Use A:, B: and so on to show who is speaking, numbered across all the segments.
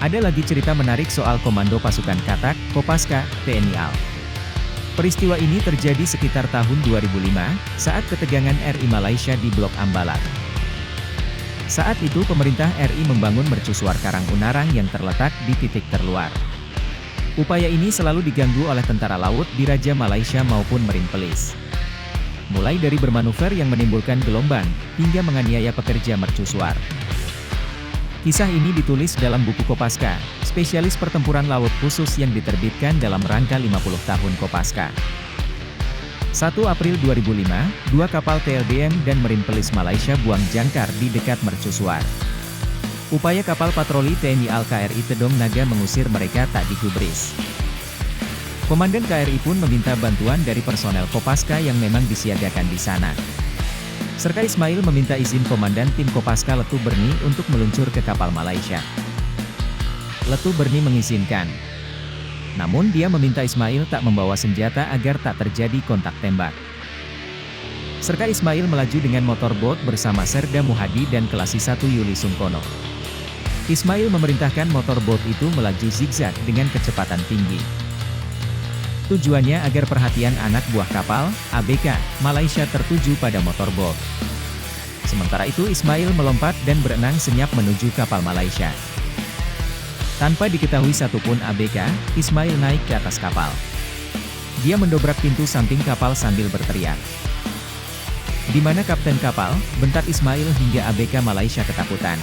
A: Ada lagi cerita menarik soal Komando Pasukan Katak, Kopaska, TNI AL. Peristiwa ini terjadi sekitar tahun 2005, saat ketegangan RI Malaysia di Blok Ambalat. Saat itu pemerintah RI membangun mercusuar Karang Unarang yang terletak di titik terluar. Upaya ini selalu diganggu oleh tentara laut di Raja Malaysia maupun Marine Police. Mulai dari bermanuver yang menimbulkan gelombang, hingga menganiaya pekerja mercusuar. Kisah ini ditulis dalam buku Kopaska, spesialis pertempuran laut khusus yang diterbitkan dalam rangka 50 tahun Kopaska. 1 April 2005, dua kapal TLDM dan Marine Police Malaysia buang jangkar di dekat mercusuar. Upaya kapal patroli TNI AL KRI Tedong Naga mengusir mereka tak digubris. Komandan KRI pun meminta bantuan dari personel Kopaska yang memang disiagakan di sana. Serka Ismail meminta izin Komandan Tim Kopaska Letu Berni untuk meluncur ke kapal Malaysia. Letu Berni mengizinkan. Namun dia meminta Ismail tak membawa senjata agar tak terjadi kontak tembak. Serka Ismail melaju dengan motorboat bersama Serda Muhadi dan Kelasi 1 Yuli Sungkono. Ismail memerintahkan motorboat itu melaju zigzag dengan kecepatan tinggi. Tujuannya agar perhatian anak buah kapal, ABK, Malaysia tertuju pada motorboat. Sementara itu Ismail melompat dan berenang senyap menuju kapal Malaysia. Tanpa diketahui satupun ABK, Ismail naik ke atas kapal. Dia mendobrak pintu samping kapal sambil berteriak. "Di mana kapten kapal?" bentak Ismail hingga ABK Malaysia ketakutan.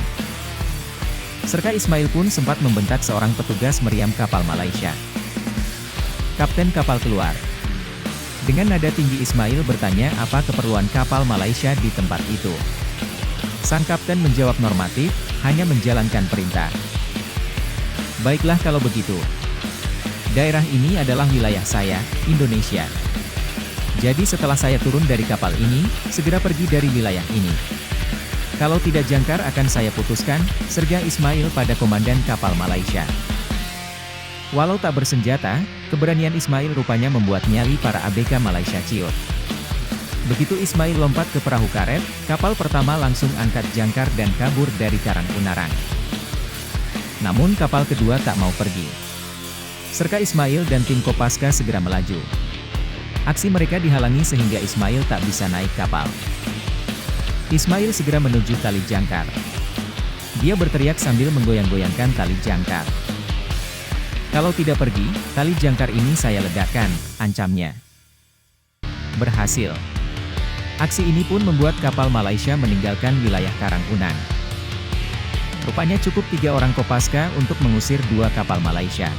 A: Serka Ismail pun sempat membentak seorang petugas meriam kapal Malaysia. Kapten kapal keluar. Dengan nada tinggi Ismail bertanya apa keperluan kapal Malaysia di tempat itu. Sang kapten menjawab normatif, hanya menjalankan perintah. "Baiklah kalau begitu. Daerah ini adalah wilayah saya, Indonesia. Jadi setelah saya turun dari kapal ini, segera pergi dari wilayah ini. Kalau tidak jangkar akan saya putuskan," serga Ismail pada komandan kapal Malaysia. Walau tak bersenjata, keberanian Ismail rupanya membuat nyali para ABK Malaysia ciut. Begitu Ismail lompat ke perahu karet, kapal pertama langsung angkat jangkar dan kabur dari Karang Unarang. Namun kapal kedua tak mau pergi. Serka Ismail dan tim Kopaska segera melaju. Aksi mereka dihalangi sehingga Ismail tak bisa naik kapal. Ismail segera menuju tali jangkar. Dia berteriak sambil menggoyang-goyangkan tali jangkar. "Kalau tidak pergi, tali jangkar ini saya ledakan," ancamnya. Berhasil. Aksi ini pun membuat kapal Malaysia meninggalkan wilayah Karang Unang. Rupanya cukup 3 orang Kopaska untuk mengusir 2 kapal Malaysia.